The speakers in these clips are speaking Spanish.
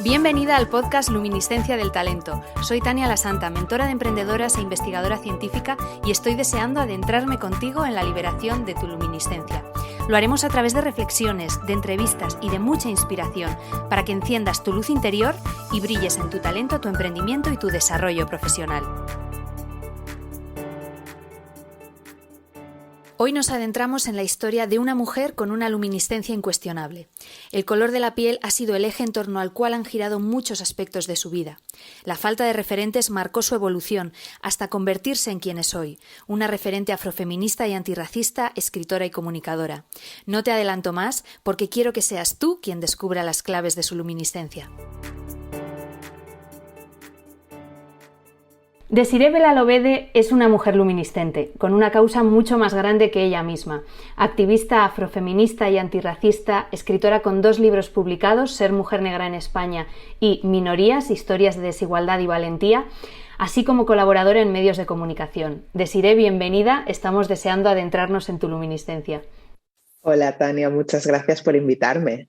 Bienvenida al podcast Luminiscencia del Talento. Soy Tania Lasanta, mentora de emprendedoras e investigadora científica, y estoy deseando adentrarme contigo en la liberación de tu luminiscencia. Lo haremos a través de reflexiones, de entrevistas y de mucha inspiración para que enciendas tu luz interior y brilles en tu talento, tu emprendimiento y tu desarrollo profesional. Hoy nos adentramos en la historia de una mujer con una luminiscencia incuestionable. El color de la piel ha sido el eje en torno al cual han girado muchos aspectos de su vida. La falta de referentes marcó su evolución hasta convertirse en quien es hoy, una referente afrofeminista y antirracista, escritora y comunicadora. No te adelanto más porque quiero que seas tú quien descubra las claves de su luminiscencia. Desiree Belalobede es una mujer luminiscente, con una causa mucho más grande que ella misma. Activista afrofeminista y antirracista, escritora con 2 libros publicados, Ser mujer negra en España y Minorías, historias de desigualdad y valentía, así como colaboradora en medios de comunicación. Desiree, bienvenida, estamos deseando adentrarnos en tu luminiscencia. Hola Tania, muchas gracias por invitarme.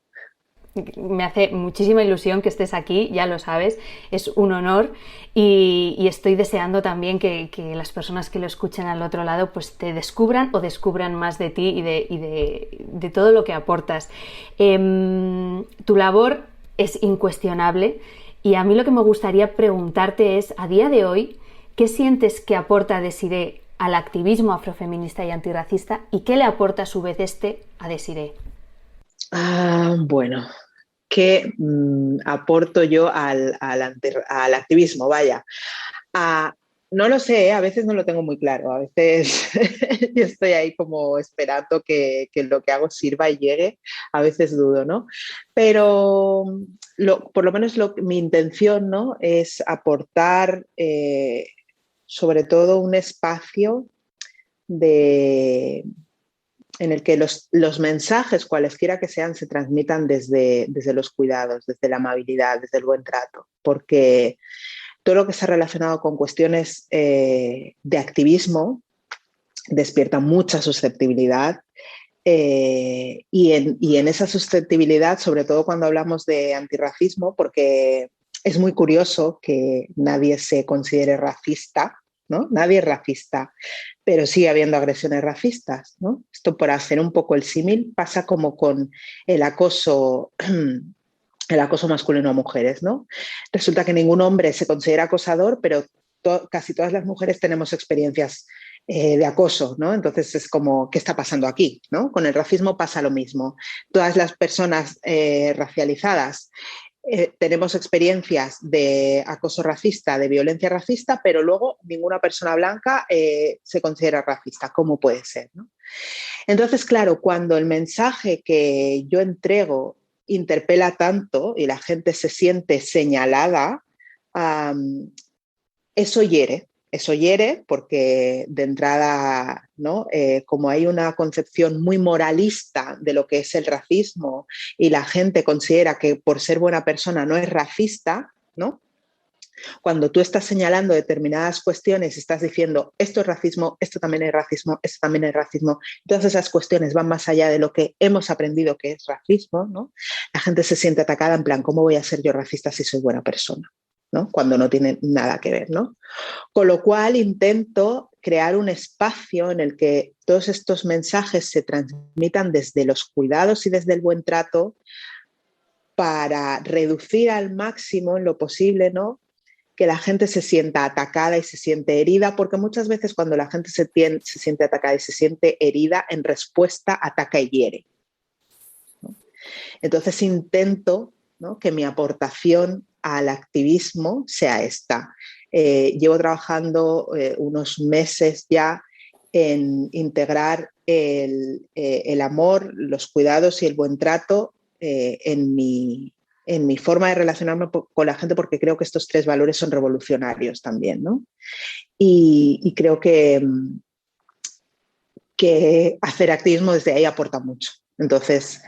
Me hace muchísima ilusión que estés aquí, ya lo sabes, es un honor y estoy deseando también que las personas que lo escuchen al otro lado pues te descubran o descubran más de ti y de todo lo que aportas. Tu labor es incuestionable y a mí lo que me gustaría preguntarte es, a día de hoy, ¿qué sientes que aporta Desiree al activismo afrofeminista y antirracista y qué le aporta a su vez a Desiree? Bueno, ¿qué aporto yo al activismo? Vaya, no lo sé, a veces no lo tengo muy claro, a veces yo estoy ahí como esperando que lo que hago sirva y llegue, a veces dudo, ¿no? Pero por lo menos mi intención, ¿no?, es aportar sobre todo un espacio en el que los mensajes, cualesquiera que sean, se transmitan desde los cuidados, desde la amabilidad, desde el buen trato, porque todo lo que está relacionado con cuestiones de activismo despierta mucha susceptibilidad y en esa susceptibilidad, sobre todo cuando hablamos de antirracismo, porque es muy curioso que nadie se considere racista, ¿no? Nadie es racista, pero sigue habiendo agresiones racistas, ¿no? Esto, por hacer un poco el símil, pasa como con el acoso masculino a mujeres, ¿no? Resulta que ningún hombre se considera acosador, pero casi todas las mujeres tenemos experiencias de acoso, ¿no? Entonces es como, ¿qué está pasando aquí? ¿No? Con el racismo pasa lo mismo. Todas las personas racializadas tenemos experiencias de acoso racista, de violencia racista, pero luego ninguna persona blanca se considera racista. ¿Cómo puede ser, no? Entonces, claro, cuando el mensaje que yo entrego interpela tanto y la gente se siente señalada, eso hiere porque de entrada, ¿no? Como hay una concepción muy moralista de lo que es el racismo y la gente considera que por ser buena persona no es racista, ¿no? Cuando tú estás señalando determinadas cuestiones, estás diciendo esto es racismo, esto también es racismo, esto también es racismo, todas esas cuestiones van más allá de lo que hemos aprendido que es racismo, ¿no? La gente se siente atacada en plan, ¿cómo voy a ser yo racista si soy buena persona? ¿No? Cuando no tiene nada que ver, ¿no? Con lo cual intento crear un espacio en el que todos estos mensajes se transmitan desde los cuidados y desde el buen trato para reducir al máximo en lo posible, ¿no?, que la gente se sienta atacada y se siente herida, porque muchas veces cuando la gente se siente atacada y se siente herida, en respuesta ataca y hiere, ¿no? Entonces intento, ¿no?, que mi aportación al activismo sea esta. Llevo trabajando unos meses ya en integrar el amor, los cuidados y el buen trato en mi forma de relacionarme con la gente, porque creo que estos 3 valores son revolucionarios también, ¿no? Y creo que hacer activismo desde ahí aporta mucho. Entonces,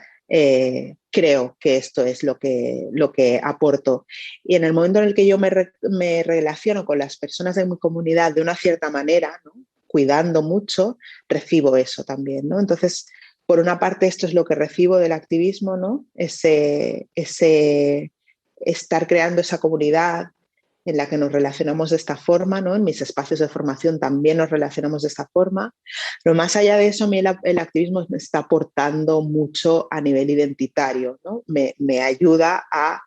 creo que esto es lo que aporto. Y en el momento en el que yo me relaciono con las personas de mi comunidad de una cierta manera, ¿no?, cuidando mucho, recibo eso también, ¿no? Entonces, por una parte, esto es lo que recibo del activismo, ¿no? Ese estar creando esa comunidad en la que nos relacionamos de esta forma, ¿no? En mis espacios de formación también nos relacionamos de esta forma. Pero más allá de eso, a mí el activismo me está aportando mucho a nivel identitario, ¿no? Me ayuda a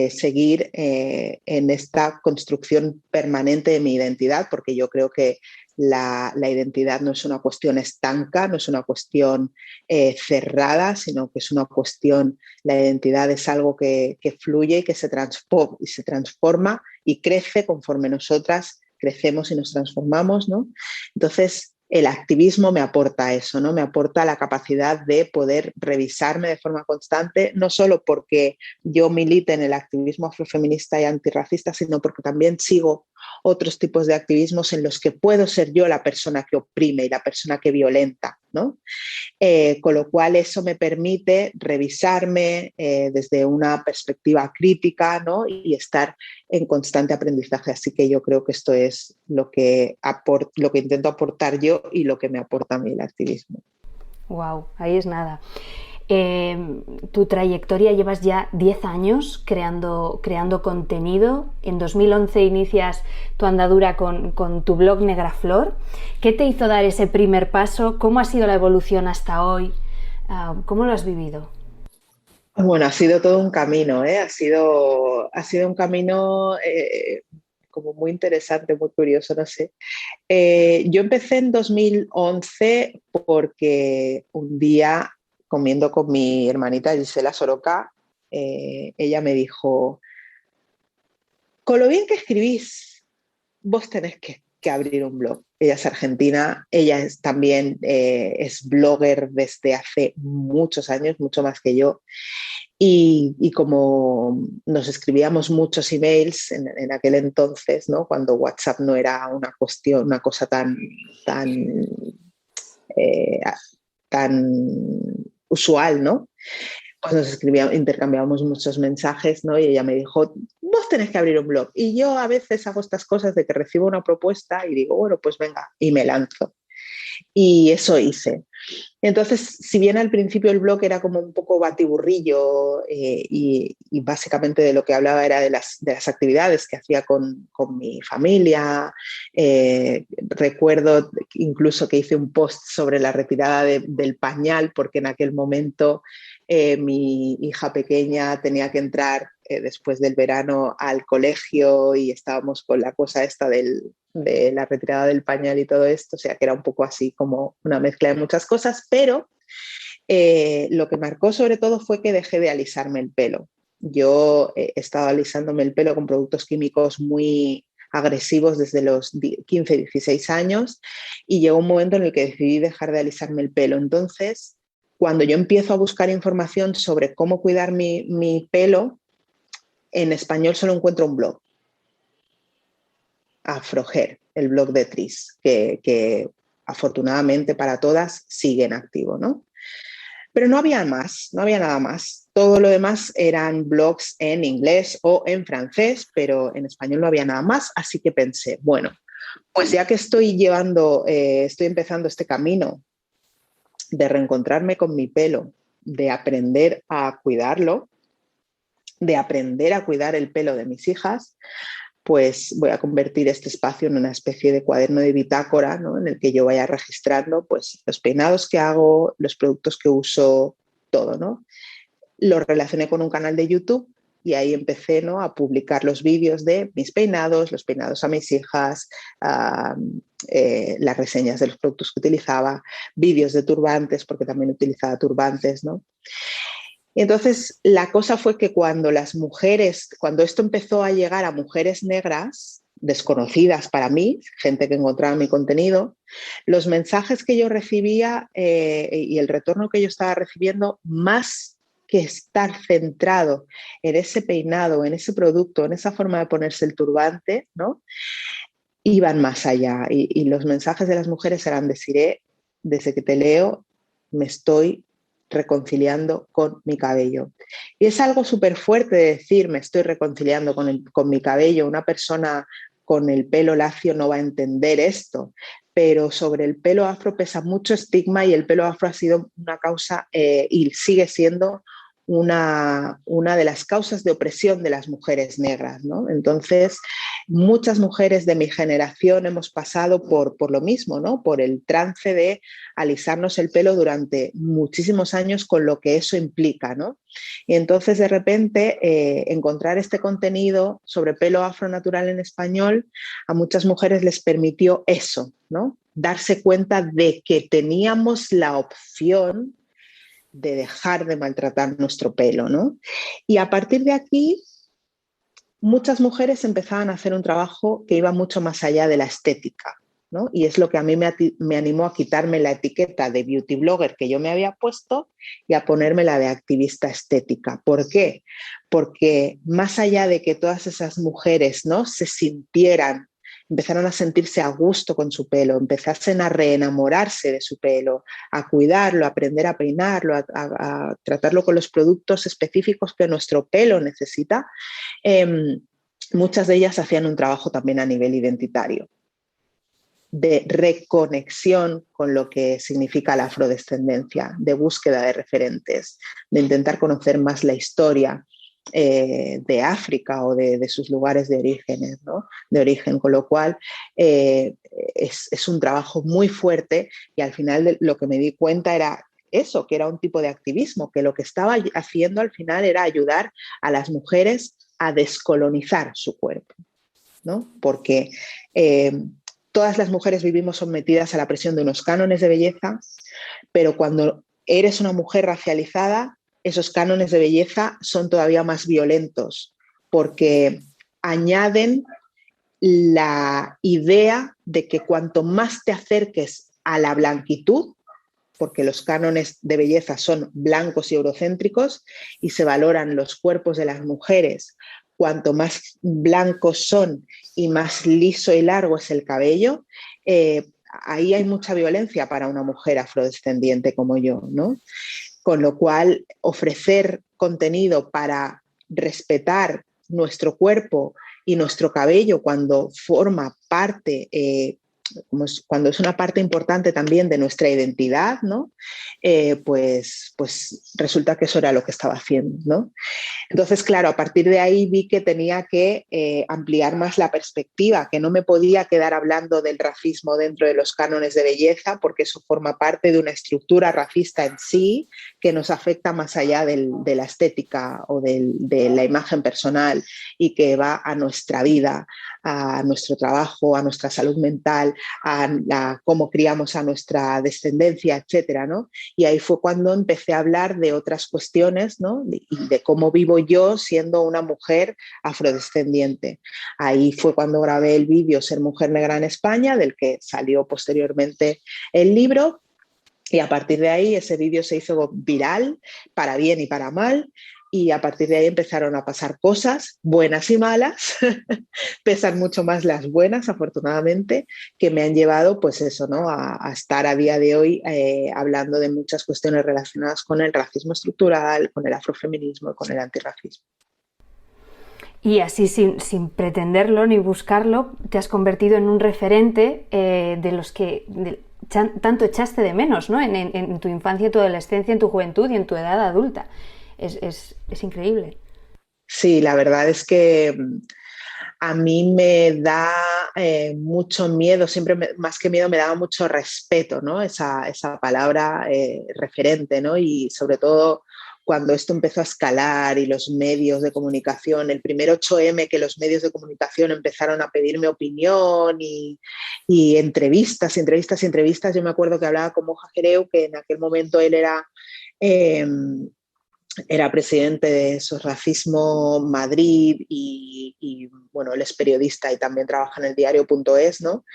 seguir en esta construcción permanente de mi identidad, porque yo creo que la identidad no es una cuestión estanca, no es una cuestión cerrada, sino que es una cuestión, la identidad es algo que fluye y que se transforma y crece conforme nosotras crecemos y nos transformamos, ¿no? Entonces, el activismo me aporta eso, ¿no? Me aporta la capacidad de poder revisarme de forma constante, no solo porque yo milite en el activismo afrofeminista y antirracista, sino porque también sigo otros tipos de activismos en los que puedo ser yo la persona que oprime y la persona que violenta, ¿no? Con lo cual eso me permite revisarme desde una perspectiva crítica, ¿no? Y estar en constante aprendizaje. Así que yo creo que esto es lo que intento aportar yo y lo que me aporta a mí el activismo. Wow, ahí es nada. Tu trayectoria, llevas ya 10 años creando contenido. En 2011 inicias tu andadura con tu blog Negra Flor. ¿Qué te hizo dar ese primer paso? ¿Cómo ha sido la evolución hasta hoy? ¿Cómo lo has vivido? Bueno, ha sido todo un camino, ¿eh? Ha sido un camino como muy interesante, muy curioso, no sé. Yo empecé en 2011 porque un día, comiendo con mi hermanita Gisela Soroka, ella me dijo, con lo bien que escribís, vos tenés que abrir un blog. Ella es argentina, ella también es blogger desde hace muchos años, mucho más que yo. Y como nos escribíamos muchos emails en aquel entonces, ¿no? Cuando WhatsApp no era una cosa tan, eh, tan usual, ¿no? Pues intercambiábamos muchos mensajes, ¿no? Y ella me dijo, vos tenés que abrir un blog. Y yo a veces hago estas cosas de que recibo una propuesta y digo, bueno, pues venga, y me lanzo. Y eso hice. Entonces, si bien al principio el blog era como un poco batiburrillo y básicamente de lo que hablaba era de las actividades que hacía con mi familia, recuerdo incluso que hice un post sobre la retirada del pañal porque en aquel momento mi hija pequeña tenía que entrar después del verano al colegio y estábamos con la cosa esta de la retirada del pañal y todo esto, o sea que era un poco así como una mezcla de muchas cosas, pero lo que marcó sobre todo fue que dejé de alisarme el pelo. Yo he estado alisándome el pelo con productos químicos muy agresivos desde los 15, 16 años y llegó un momento en el que decidí dejar de alisarme el pelo. Entonces, cuando yo empiezo a buscar información sobre cómo cuidar mi pelo, en español solo encuentro un blog, Afrohair, el blog de Tris, que afortunadamente para todas sigue en activo, ¿no? Pero no había más, no había nada más. Todo lo demás eran blogs en inglés o en francés, pero en español no había nada más, así que pensé, bueno, pues ya que estoy empezando este camino de reencontrarme con mi pelo, de aprender a cuidarlo, de aprender a cuidar el pelo de mis hijas, pues voy a convertir este espacio en una especie de cuaderno de bitácora, ¿no? En el que yo vaya registrando pues, los peinados que hago, los productos que uso, todo, ¿no? Lo relacioné con un canal de YouTube y ahí empecé, ¿no? A publicar los vídeos de mis peinados, los peinados a mis hijas, las reseñas de los productos que utilizaba, vídeos de turbantes, porque también utilizaba turbantes, ¿no? Y entonces la cosa fue que cuando esto empezó a llegar a mujeres negras, desconocidas para mí, gente que encontraba mi contenido, los mensajes que yo recibía y el retorno que yo estaba recibiendo, más que estar centrado en ese peinado, en ese producto, en esa forma de ponerse el turbante, ¿no? Iban más allá. Y los mensajes de las mujeres eran: Desirée, desde que te leo, me estoy reconciliando con mi cabello. Y es algo súper fuerte de decir, me estoy reconciliando con mi cabello. Una persona con el pelo lacio no va a entender esto, pero sobre el pelo afro pesa mucho estigma y el pelo afro ha sido una causa y sigue siendo una de las causas de opresión de las mujeres negras, ¿no? Entonces, muchas mujeres de mi generación hemos pasado por lo mismo, ¿no? Por el trance de alisarnos el pelo durante muchísimos años con lo que eso implica, ¿no? Y entonces, de repente, encontrar este contenido sobre pelo afronatural en español a muchas mujeres les permitió eso, ¿no? Darse cuenta de que teníamos la opción de dejar de maltratar nuestro pelo, ¿no? Y a partir de aquí, muchas mujeres empezaban a hacer un trabajo que iba mucho más allá de la estética, ¿no? Y es lo que a mí me animó a quitarme la etiqueta de beauty blogger que yo me había puesto y a ponerme la de activista estética. ¿Por qué? Porque más allá de que todas esas mujeres, ¿no?, se sintieran, empezaron a sentirse a gusto con su pelo, empezasen a reenamorarse de su pelo, a cuidarlo, a aprender a peinarlo, a tratarlo con los productos específicos que nuestro pelo necesita, muchas de ellas hacían un trabajo también a nivel identitario, de reconexión con lo que significa la afrodescendencia, de búsqueda de referentes, de intentar conocer más la historia de África o de sus lugares de origen, ¿no? De origen, con lo cual es un trabajo muy fuerte y al final lo que me di cuenta era eso, que era un tipo de activismo, que lo que estaba haciendo al final era ayudar a las mujeres a descolonizar su cuerpo, ¿no? Porque todas las mujeres vivimos sometidas a la presión de unos cánones de belleza, pero cuando eres una mujer racializada, esos cánones de belleza son todavía más violentos porque añaden la idea de que cuanto más te acerques a la blanquitud, porque los cánones de belleza son blancos y eurocéntricos y se valoran los cuerpos de las mujeres, cuanto más blancos son y más liso y largo es el cabello, ahí hay mucha violencia para una mujer afrodescendiente como yo, ¿no? Con lo cual, ofrecer contenido para respetar nuestro cuerpo y nuestro cabello cuando forma parte, cuando es una parte importante también de nuestra identidad, ¿no? Pues resulta que eso era lo que estaba haciendo, ¿no? Entonces, claro, a partir de ahí vi que tenía que ampliar más la perspectiva, que no me podía quedar hablando del racismo dentro de los cánones de belleza, porque eso forma parte de una estructura racista en sí que nos afecta más allá de la estética o de la imagen personal y que va a nuestra vida, a nuestro trabajo, a nuestra salud mental, a cómo criamos a nuestra descendencia, etcétera, ¿no? Y ahí fue cuando empecé a hablar de otras cuestiones, ¿no? de cómo vivo yo siendo una mujer afrodescendiente. Ahí fue cuando grabé el vídeo Ser mujer negra en España, del que salió posteriormente el libro. Y a partir de ahí ese vídeo se hizo viral, para bien y para mal, y a partir de ahí empezaron a pasar cosas, buenas y malas, pesan mucho más las buenas, afortunadamente, que me han llevado, pues eso, ¿no? a estar a día de hoy hablando de muchas cuestiones relacionadas con el racismo estructural, con el afrofeminismo y con el antirracismo. Y así, sin pretenderlo ni buscarlo, te has convertido en un referente de los que tanto echaste de menos, ¿no? En tu infancia, en tu adolescencia, en tu juventud y en tu edad adulta. Es increíble. Sí, la verdad es que a mí me da mucho miedo, siempre más que miedo me daba mucho respeto, ¿no? Esa palabra referente, ¿no? Y sobre todo cuando esto empezó a escalar y los medios de comunicación, el primer 8M que los medios de comunicación empezaron a pedirme opinión y entrevistas, yo me acuerdo que hablaba con Moja Jereu, que en aquel momento él era presidente de Racismo Madrid y, bueno, él es periodista y también trabaja en el diario.es, ¿no?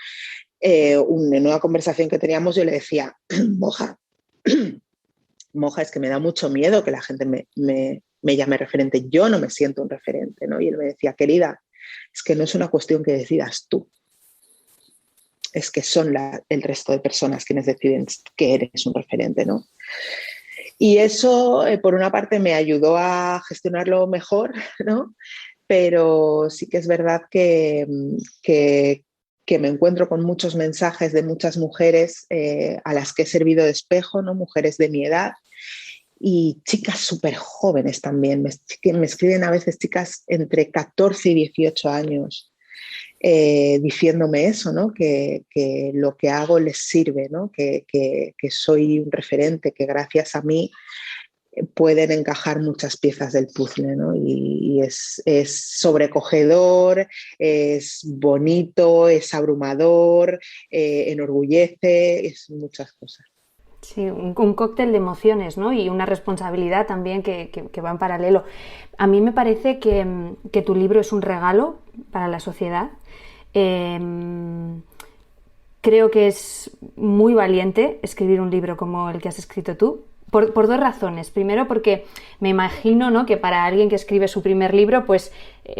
En una conversación que teníamos yo le decía, Moja, es que me da mucho miedo que la gente me llame referente, yo no me siento un referente, ¿no? Y él me decía, querida, es que no es una cuestión que decidas tú, es que son el resto de personas quienes deciden que eres un referente, ¿no? Y eso, por una parte, me ayudó a gestionarlo mejor, ¿no? Pero sí que es verdad que me encuentro con muchos mensajes de muchas mujeres a las que he servido de espejo, ¿no? Mujeres de mi edad, y chicas súper jóvenes también. Me escriben a veces chicas entre 14 y 18 años diciéndome eso, ¿no? Que lo que hago les sirve, ¿no? Que soy un referente, que gracias a mí pueden encajar muchas piezas del puzzle, ¿no? Y es sobrecogedor, es bonito, es abrumador, enorgullece, es muchas cosas. Sí, un cóctel de emociones, ¿no? Y una responsabilidad también que va en paralelo. A mí me parece que tu libro es un regalo para la sociedad. Creo que es muy valiente escribir un libro como el que has escrito tú, por dos razones. Primero, porque me imagino, ¿no?, que para alguien que escribe su primer libro, pues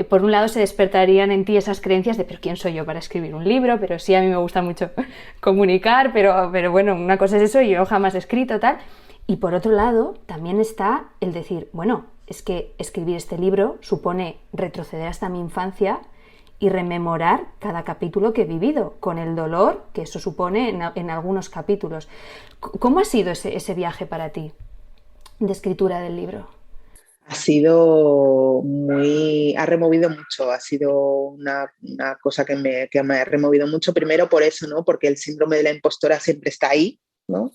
por un lado se despertarían en ti esas creencias de, pero ¿quién soy yo para escribir un libro? Pero sí, a mí me gusta mucho comunicar, pero bueno, una cosa es eso y yo jamás he escrito, tal. Y por otro lado, también está el decir, bueno, es que escribir este libro supone retroceder hasta mi infancia y rememorar cada capítulo que he vivido, con el dolor que eso supone en algunos capítulos. ¿Cómo ha sido ese viaje para ti de escritura del libro? Ha removido mucho, ha sido una cosa que me ha removido mucho, primero por eso, ¿no? Porque el síndrome de la impostora siempre está ahí, ¿no?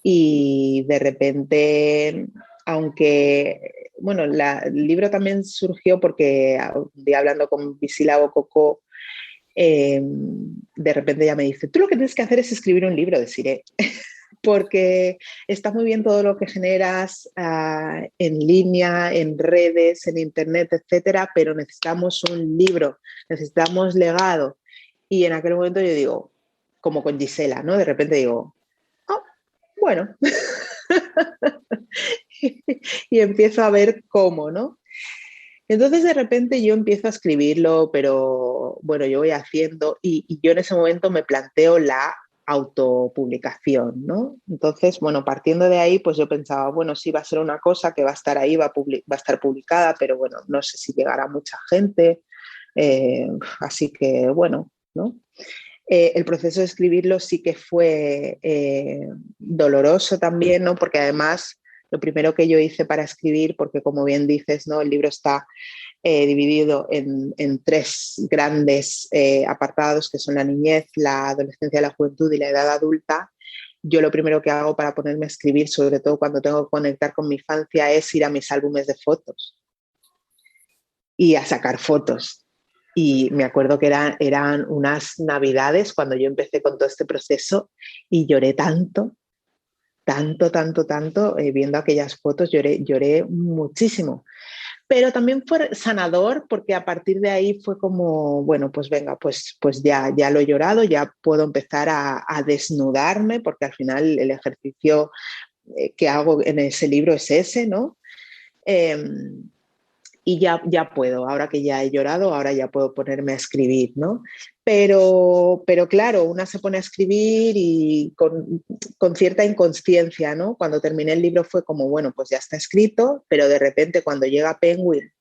Y de repente, aunque, bueno, el libro también surgió porque un día hablando con Visila Coco, de repente ella me dice, tú lo que tienes que hacer es escribir un libro, deciré, porque está muy bien todo lo que generas en línea, en redes, en internet, etcétera, pero necesitamos un libro, necesitamos legado. Y en aquel momento yo digo, como con Gisela, ¿no? De repente digo, oh, bueno, y empiezo a ver cómo, ¿no? Entonces de repente yo empiezo a escribirlo, pero bueno, yo voy haciendo y yo en ese momento me planteo la autopublicación, ¿no? Entonces, bueno, partiendo de ahí, pues yo pensaba, bueno, sí va a ser una cosa que va a estar ahí, va a estar publicada, pero bueno, no sé si llegará a mucha gente, así que bueno, ¿no? El proceso de escribirlo sí que fue doloroso también, ¿no? Porque además lo primero que yo hice para escribir, porque como bien dices, ¿no?, el libro está dividido en tres grandes apartados, que son la niñez, la adolescencia, la juventud y la edad adulta. Yo lo primero que hago para ponerme a escribir, sobre todo cuando tengo que conectar con mi infancia, es ir a mis álbumes de fotos y a sacar fotos. Y me acuerdo que eran unas navidades cuando yo empecé con todo este proceso y lloré tanto, viendo aquellas fotos, lloré muchísimo. Pero también fue sanador porque a partir de ahí fue como, bueno, pues venga, pues ya lo he llorado, ya puedo empezar a desnudarme, porque al final el ejercicio que hago en ese libro es ese, ¿no? Y ya puedo, ahora que ya he llorado, ahora ya puedo ponerme a escribir, ¿no? Pero claro, una se pone a escribir y con cierta inconsciencia, ¿no? Cuando terminé el libro fue como, bueno, pues ya está escrito, pero de repente cuando llega Penguin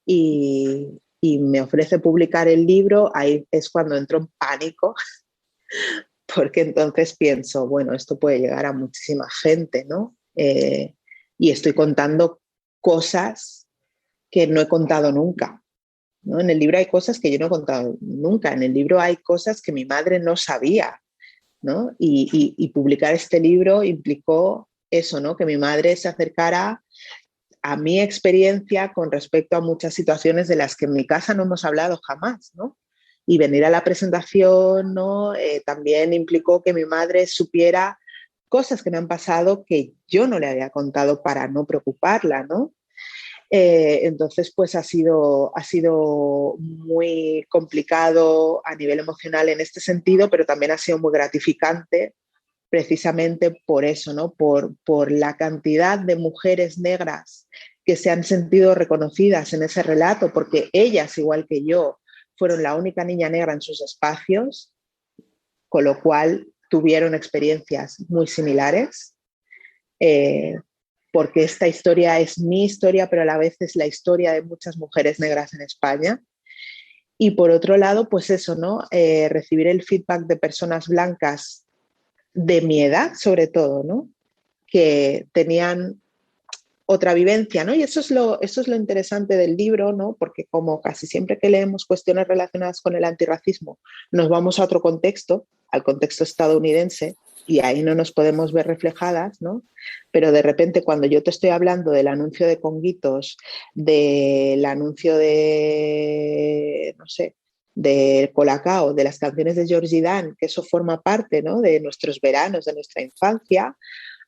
y me ofrece publicar el libro, ahí es cuando entro en pánico, porque entonces pienso, bueno, esto puede llegar a muchísima gente, ¿no? Y estoy contando cosas que no he contado nunca, ¿no? En el libro hay cosas que yo no he contado nunca, en el libro hay cosas que mi madre no sabía, ¿no? Y publicar este libro implicó eso, ¿no? Que mi madre se acercara a mi experiencia con respecto a muchas situaciones de las que en mi casa no hemos hablado jamás, ¿no? Y venir a la presentación, ¿no? También implicó que mi madre supiera cosas que me han pasado que yo no le había contado para no preocuparla, ¿no? Entonces, pues ha sido muy complicado a nivel emocional en este sentido, pero también ha sido muy gratificante precisamente por eso, ¿no? Por la cantidad de mujeres negras que se han sentido reconocidas en ese relato, porque ellas, igual que yo, fueron la única niña negra en sus espacios, con lo cual tuvieron experiencias muy similares. Porque esta historia es mi historia, pero a la vez es la historia de muchas mujeres negras en España. Y por otro lado, pues eso, ¿no? Recibir el feedback de personas blancas de mi edad, sobre todo, ¿no? Que tenían otra vivencia, ¿no? Y eso es lo interesante del libro, ¿no? Porque como casi siempre que leemos cuestiones relacionadas con el antirracismo, nos vamos a otro contexto, al contexto estadounidense, y ahí no nos podemos ver reflejadas, ¿no? Pero de repente cuando yo te estoy hablando del anuncio de Conguitos, del anuncio de, no sé, de Colacao, de las canciones de Georgie Dan, que eso forma parte, ¿no?, de nuestros veranos, de nuestra infancia,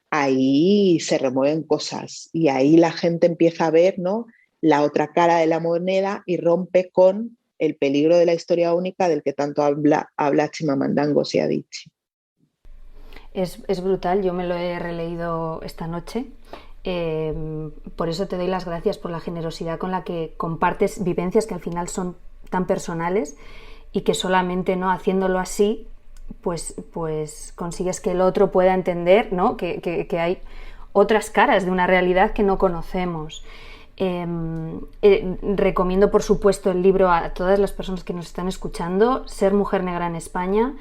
ahí se remueven cosas y ahí la gente empieza a ver, ¿no?, la otra cara de la moneda y rompe con el peligro de la historia única del que tanto habla Chimamanda Ngozi Adichie. Es brutal, yo me lo he releído esta noche. Por eso te doy las gracias por la generosidad con la que compartes vivencias que al final son tan personales y que solamente, ¿no?, haciéndolo así pues consigues que el otro pueda entender, ¿no?, que hay otras caras de una realidad que no conocemos. Recomiendo por supuesto el libro a todas las personas que nos están escuchando, Ser mujer negra en España,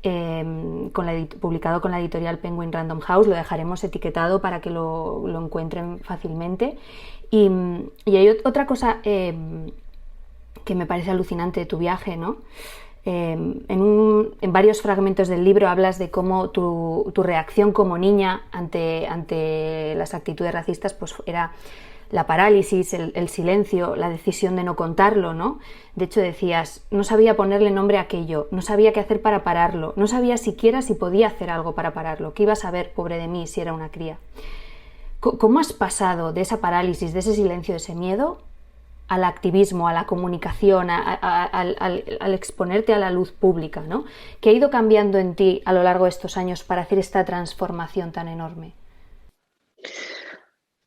publicado con la editorial Penguin Random House. Lo dejaremos etiquetado para que lo encuentren fácilmente. Y hay otra cosa que me parece alucinante de tu viaje, ¿no? En varios fragmentos del libro hablas de cómo tu reacción como niña ante las actitudes racistas pues era la parálisis, el silencio, la decisión de no contarlo, ¿no? De hecho decías, no sabía ponerle nombre a aquello, no sabía qué hacer para pararlo, no sabía siquiera si podía hacer algo para pararlo, qué iba a saber, pobre de mí, si era una cría. ¿Cómo has pasado de esa parálisis, de ese silencio, de ese miedo, al activismo, a la comunicación, al exponerte a la luz pública, ¿no? ¿Qué ha ido cambiando en ti a lo largo de estos años para hacer esta transformación tan enorme?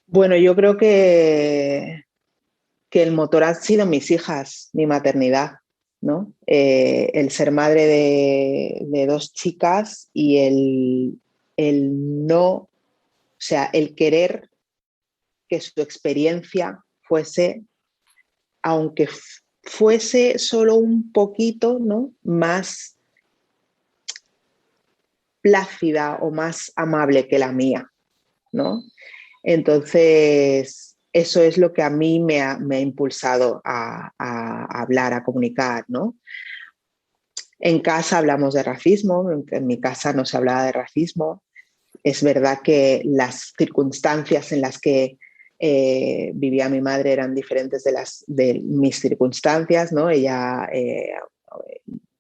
Bueno, yo creo que el motor han sido mis hijas, mi maternidad, ¿no? El ser madre de dos chicas y el no, o sea, el querer que su experiencia fuese, aunque fuese solo un poquito, ¿no?, más plácida o más amable que la mía, ¿no? Entonces, eso es lo que a mí me ha impulsado a hablar, a comunicar, ¿no? En casa hablamos de racismo, en mi casa no se hablaba de racismo. Es verdad que las circunstancias en las que vivía mi madre eran diferentes de mis circunstancias, ¿no? Ella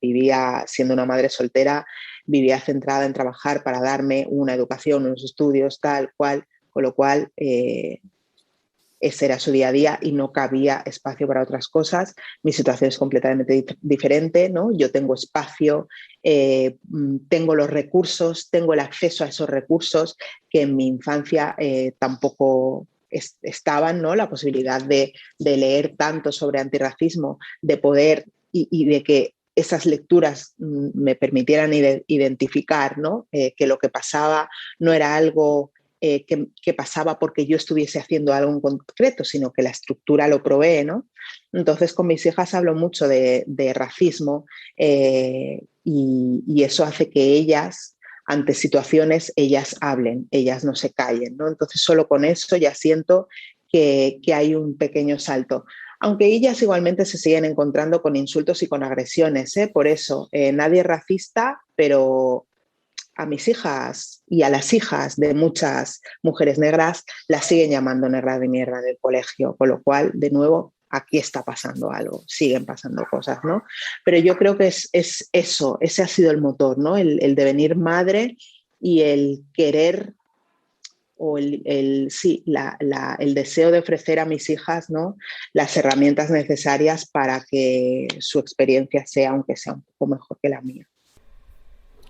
vivía, siendo una madre soltera, vivía centrada en trabajar para darme una educación, unos estudios, tal cual, con lo cual ese era su día a día y no cabía espacio para otras cosas. Mi situación es completamente diferente, ¿no? Yo tengo espacio, tengo los recursos, tengo el acceso a esos recursos que en mi infancia tampoco estaban, ¿no? La posibilidad de leer tanto sobre antirracismo, de poder y de que esas lecturas me permitieran identificar, ¿no? Que lo que pasaba no era algo que pasaba porque yo estuviese haciendo algo en concreto, sino que la estructura lo provee, ¿no? Entonces con mis hijas hablo mucho de racismo y eso hace que ellas, ante situaciones, ellas hablen, ellas no se callen, ¿no? Entonces solo con eso ya siento que hay un pequeño salto. Aunque ellas igualmente se siguen encontrando con insultos y con agresiones, ¿eh? Por eso, nadie es racista, pero a mis hijas y a las hijas de muchas mujeres negras las siguen llamando negra de mierda en el colegio, con lo cual, de nuevo, aquí está pasando algo, siguen pasando cosas, ¿no? Pero yo creo que es eso, ese ha sido el motor, ¿no? El devenir madre y el querer o el deseo de ofrecer a mis hijas, ¿no?, las herramientas necesarias para que su experiencia sea, aunque sea un poco mejor que la mía.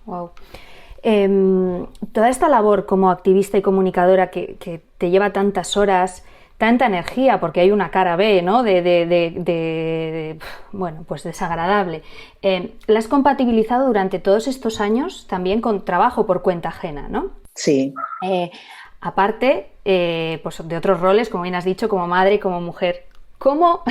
Wow. Toda esta labor como activista y comunicadora que te lleva tantas horas, tanta energía, porque hay una cara B, ¿no?, bueno, pues desagradable, ¿la has compatibilizado durante todos estos años también con trabajo por cuenta ajena, ¿no? Sí. Aparte, pues de otros roles, como bien has dicho, como madre, como mujer, ¿Cómo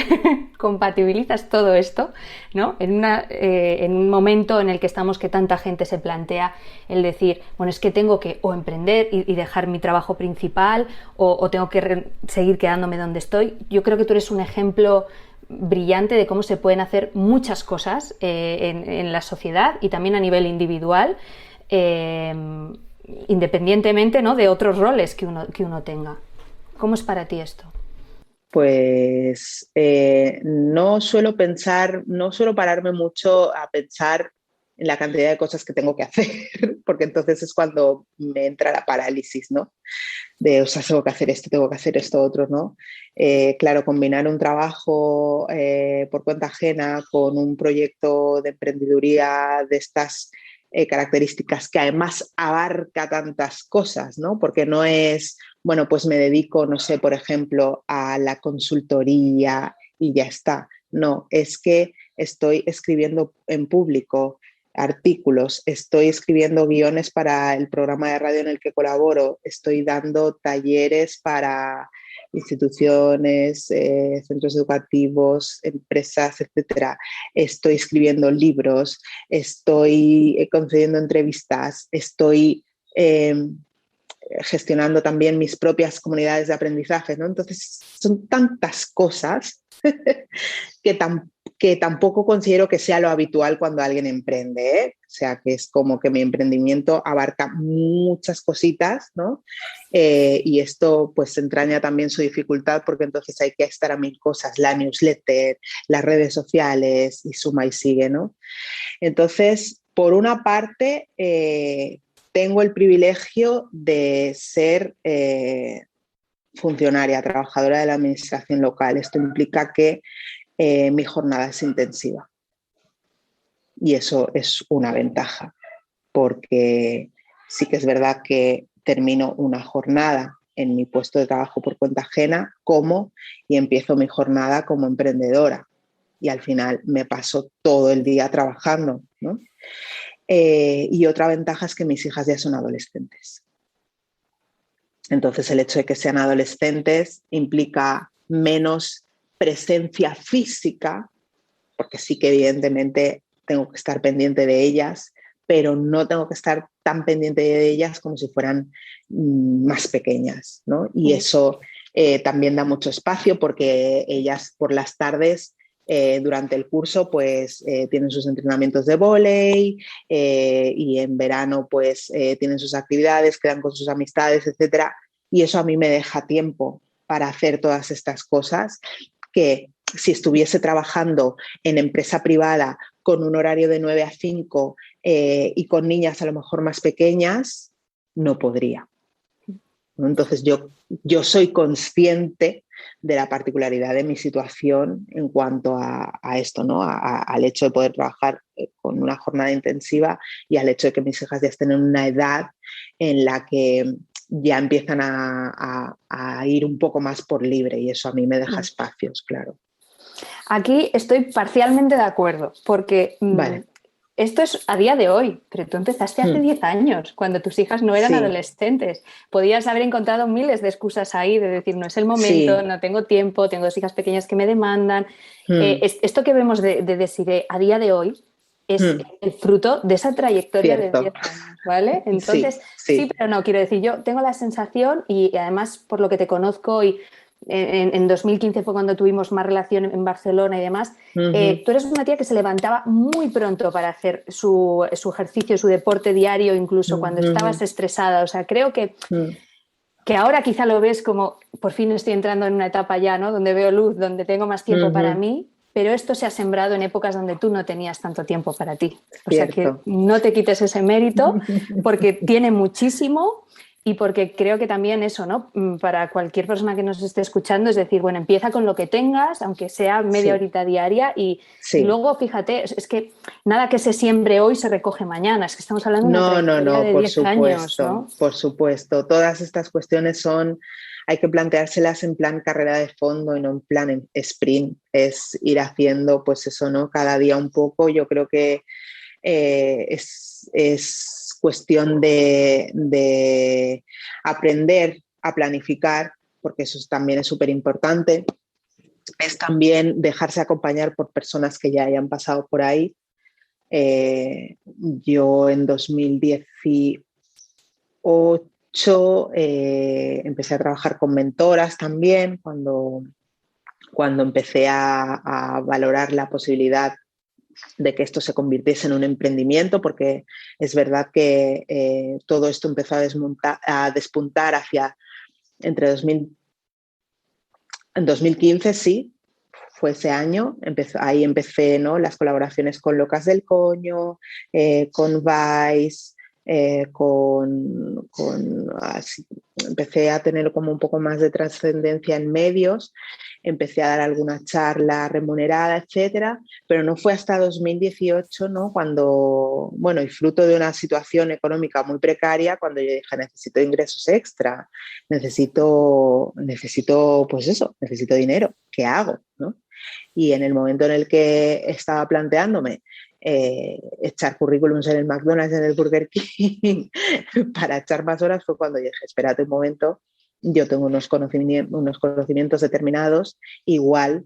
compatibilizas todo esto, ¿no? En un momento en el que estamos, que tanta gente se plantea el decir, bueno, es que tengo que o emprender y dejar mi trabajo principal o tengo que seguir quedándome donde estoy? Yo creo que tú eres un ejemplo brillante de cómo se pueden hacer muchas cosas en la sociedad y también a nivel individual, independientemente, ¿no?, de otros roles que uno tenga. ¿Cómo es para ti esto? Pues no suelo pararme mucho a pensar en la cantidad de cosas que tengo que hacer, porque entonces es cuando me entra la parálisis, ¿no? O sea, tengo que hacer esto, otro, ¿no? Claro, combinar un trabajo por cuenta ajena con un proyecto de emprendeduría de estas características que además abarca tantas cosas, ¿no? Porque no es, bueno, pues me dedico, no sé, por ejemplo, a la consultoría y ya está. No, es que estoy escribiendo en público artículos, estoy escribiendo guiones para el programa de radio en el que colaboro, estoy dando talleres para instituciones, centros educativos, empresas, etcétera. Estoy escribiendo libros, estoy concediendo entrevistas, estoy gestionando también mis propias comunidades de aprendizaje, ¿no? Entonces, son tantas cosas que tampoco considero que sea lo habitual cuando alguien emprende, ¿eh? O sea, que es como que mi emprendimiento abarca muchas cositas, ¿no? Y esto pues entraña también su dificultad porque entonces hay que estar a mil cosas, la newsletter, las redes sociales y suma y sigue, ¿no? Entonces, por una parte, tengo el privilegio de ser funcionaria, trabajadora de la administración local. Esto implica que mi jornada es intensiva y eso es una ventaja porque sí que es verdad que termino una jornada en mi puesto de trabajo por cuenta ajena y empiezo mi jornada como emprendedora y al final me paso todo el día trabajando, ¿no? Y otra ventaja es que mis hijas ya son adolescentes. Entonces el hecho de que sean adolescentes implica menos presencia física, porque sí que evidentemente tengo que estar pendiente de ellas, pero no tengo que estar tan pendiente de ellas como si fueran más pequeñas, ¿no? Y eso también da mucho espacio porque ellas por las tardes, durante el curso, pues tienen sus entrenamientos de vóley y en verano pues tienen sus actividades, quedan con sus amistades, etcétera. Y eso a mí me deja tiempo para hacer todas estas cosas que si estuviese trabajando en empresa privada con un horario de 9 a 5 y con niñas a lo mejor más pequeñas, no podría. Entonces yo soy consciente de la particularidad de mi situación en cuanto a esto, ¿no? Al hecho de poder trabajar con una jornada intensiva y al hecho de que mis hijas ya estén en una edad en la que ya empiezan a ir un poco más por libre y eso a mí me deja espacios, claro. Aquí estoy parcialmente de acuerdo, porque vale. Esto es a día de hoy, pero tú empezaste hace 10 años, cuando tus hijas no eran adolescentes. Podías haber encontrado miles de excusas ahí, de decir, no es el momento, no tengo tiempo, tengo 2 hijas pequeñas que me demandan. Esto que vemos de Desiree a día de hoy es el fruto de esa trayectoria de 10 años, ¿vale? Entonces, sí, pero no, quiero decir, yo tengo la sensación, y además por lo que te conozco y en 2015 fue cuando tuvimos más relación en Barcelona y demás, tú eres una tía que se levantaba muy pronto para hacer su ejercicio, su deporte diario, incluso cuando estabas estresada. O sea, creo que ahora quizá lo ves como, por fin estoy entrando en una etapa ya, ¿no?, donde veo luz, donde tengo más tiempo para mí, pero esto se ha sembrado en épocas donde tú no tenías tanto tiempo para ti. O sea, que no te quites ese mérito porque tiene muchísimo. Y porque creo que también eso, ¿no?, para cualquier persona que nos esté escuchando, es decir, bueno, empieza con lo que tengas, aunque sea media horita diaria y luego, fíjate, es que nada que se siembre hoy se recoge mañana, es que estamos hablando de una trayectoria de 10 años, ¿no? Por supuesto, todas estas cuestiones hay que planteárselas en plan carrera de fondo y no en plan sprint, es ir haciendo pues eso, ¿no?, cada día un poco. Yo creo que es cuestión de aprender a planificar, porque eso también es súper importante. es también dejarse acompañar por personas que ya hayan pasado por ahí. Yo en 2018 empecé a trabajar con mentoras también, cuando empecé a valorar la posibilidad de que esto se convirtiese en un emprendimiento, porque es verdad que todo esto empezó a despuntar hacia entre 2015, sí, fue ese año, ahí empecé, ¿no?, las colaboraciones con Locas del Coño, con Vice, así, empecé a tener como un poco más de trascendencia en medios, empecé a dar alguna charla remunerada, etcétera, pero no fue hasta 2018, ¿no?, cuando, bueno, y fruto de una situación económica muy precaria, cuando yo dije, necesito ingresos extra, necesito pues eso, necesito dinero, ¿qué hago?, ¿no? Y en el momento en el que estaba planteándome echar currículums en el McDonald's, en el Burger King, para echar más horas, fue cuando dije, espérate un momento, yo tengo unos conocimientos determinados, igual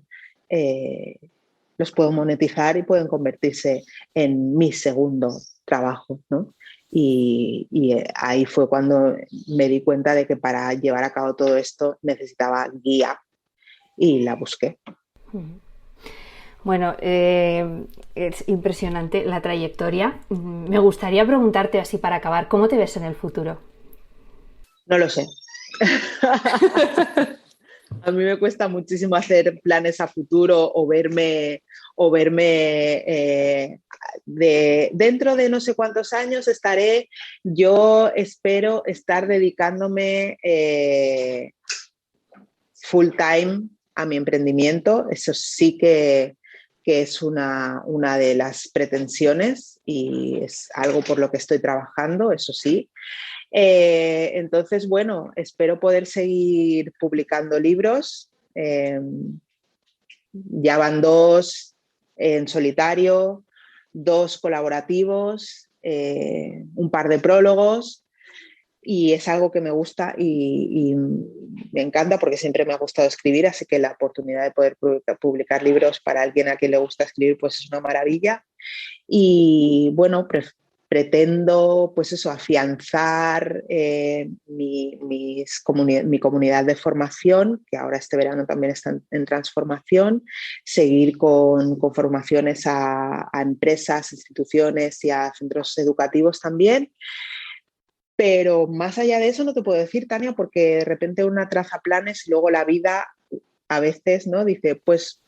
los puedo monetizar y pueden convertirse en mi segundo trabajo, ¿no? Y ahí fue cuando me di cuenta de que para llevar a cabo todo esto necesitaba guía y la busqué. Bueno, es impresionante la trayectoria. Me gustaría preguntarte así para acabar, ¿cómo te ves en el futuro? No lo sé. A mí me cuesta muchísimo hacer planes a futuro o verme dentro de no sé cuántos años estaré. Yo espero estar dedicándome full time a mi emprendimiento. Eso sí que es una de las pretensiones y es algo por lo que estoy trabajando, eso sí. Entonces, bueno, espero poder seguir publicando libros. Ya van 2 en solitario, 2 colaborativos, un par de prólogos, y es algo que me gusta y me encanta porque siempre me ha gustado escribir, así que la oportunidad de poder publicar libros para alguien a quien le gusta escribir pues es una maravilla. Y bueno, pretendo pues eso, afianzar mi comunidad de formación, que ahora este verano también está en transformación, seguir con formaciones a empresas, instituciones y a centros educativos también. Pero más allá de eso no te puedo decir, Tania, porque de repente una traza planes y luego la vida a veces, ¿no?, dice, pues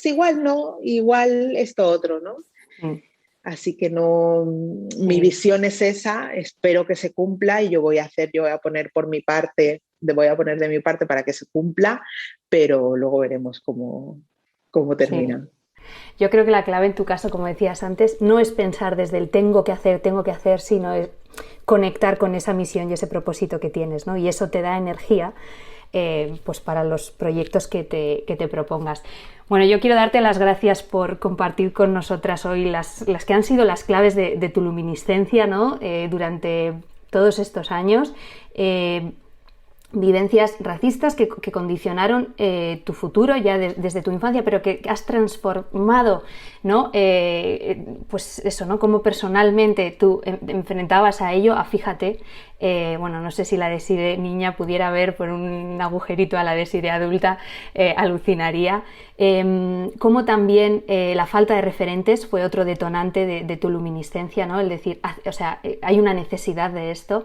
igual no, igual esto otro, ¿no? Así que no, mi visión es esa, espero que se cumpla y yo voy a poner de mi parte para que se cumpla, pero luego veremos cómo termina. Sí. Yo creo que la clave en tu caso, como decías antes, no es pensar desde el tengo que hacer, sino es conectar con esa misión y ese propósito que tienes, ¿no? Y eso te da energía pues para los proyectos que te propongas. Bueno, yo quiero darte las gracias por compartir con nosotras hoy las que han sido las claves de tu luminiscencia, ¿no? Durante todos estos años. Vivencias racistas que condicionaron tu futuro ya desde tu infancia, pero que has transformado, ¿no? Pues eso, ¿no? Cómo personalmente tú enfrentabas a ello, fíjate, bueno, no sé si la Desiré niña pudiera ver por un agujerito a la Desiré adulta, alucinaría. Cómo también la falta de referentes fue otro detonante de tu luminiscencia, ¿no? El decir, o sea, hay una necesidad de esto.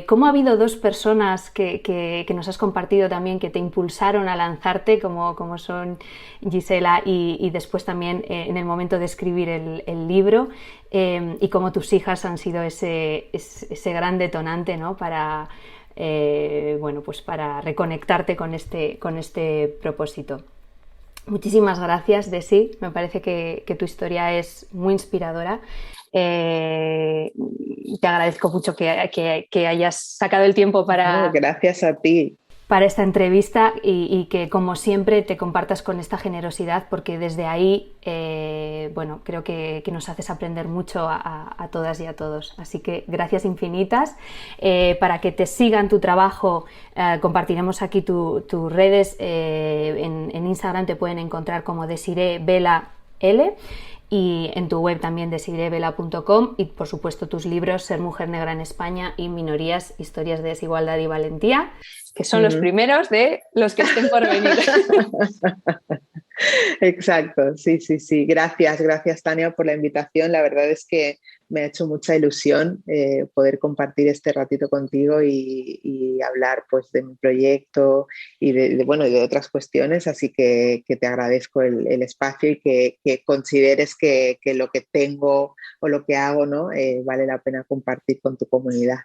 ¿Cómo ha habido 2 personas que nos has compartido también que te impulsaron a lanzarte, como son Gisela y después también en el momento de escribir el libro, y cómo tus hijas han sido ese gran detonante, ¿no? Para, bueno, pues para reconectarte con este propósito? Muchísimas gracias, Desi. Me parece que tu historia es muy inspiradora. Te agradezco mucho que hayas sacado el tiempo para... Gracias a ti. para esta entrevista y que, como siempre, te compartas con esta generosidad, porque desde ahí, bueno, creo que nos haces aprender mucho a todas y a todos. Así que gracias infinitas. Para que te sigan tu trabajo, compartiremos aquí tus redes. En Instagram te pueden encontrar como Desiree Vela L, y en tu web también desireevela.com, y por supuesto tus libros Ser mujer negra en España y Minorías, historias de desigualdad y valentía, que son los primeros de los que estén por venir. Exacto, sí. Gracias Tania por la invitación. La verdad es que me ha hecho mucha ilusión poder compartir este ratito contigo y hablar pues de mi proyecto y de otras cuestiones, así que te agradezco el espacio y que consideres que lo que tengo o lo que hago, ¿no? Vale la pena compartir con tu comunidad.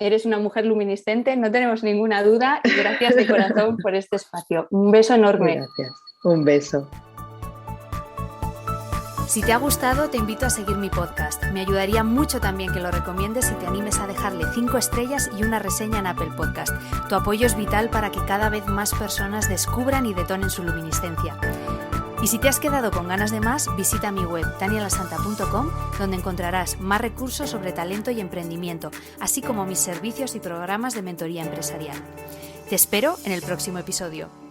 Eres una mujer luminiscente, no tenemos ninguna duda, y gracias de corazón por este espacio. Un beso enorme. Gracias, un beso. Si te ha gustado, te invito a seguir mi podcast. Me ayudaría mucho también que lo recomiendes y te animes a dejarle 5 estrellas y una reseña en Apple Podcast. Tu apoyo es vital para que cada vez más personas descubran y detonen su luminiscencia. Y si te has quedado con ganas de más, visita mi web tanialasanta.com, donde encontrarás más recursos sobre talento y emprendimiento, así como mis servicios y programas de mentoría empresarial. Te espero en el próximo episodio.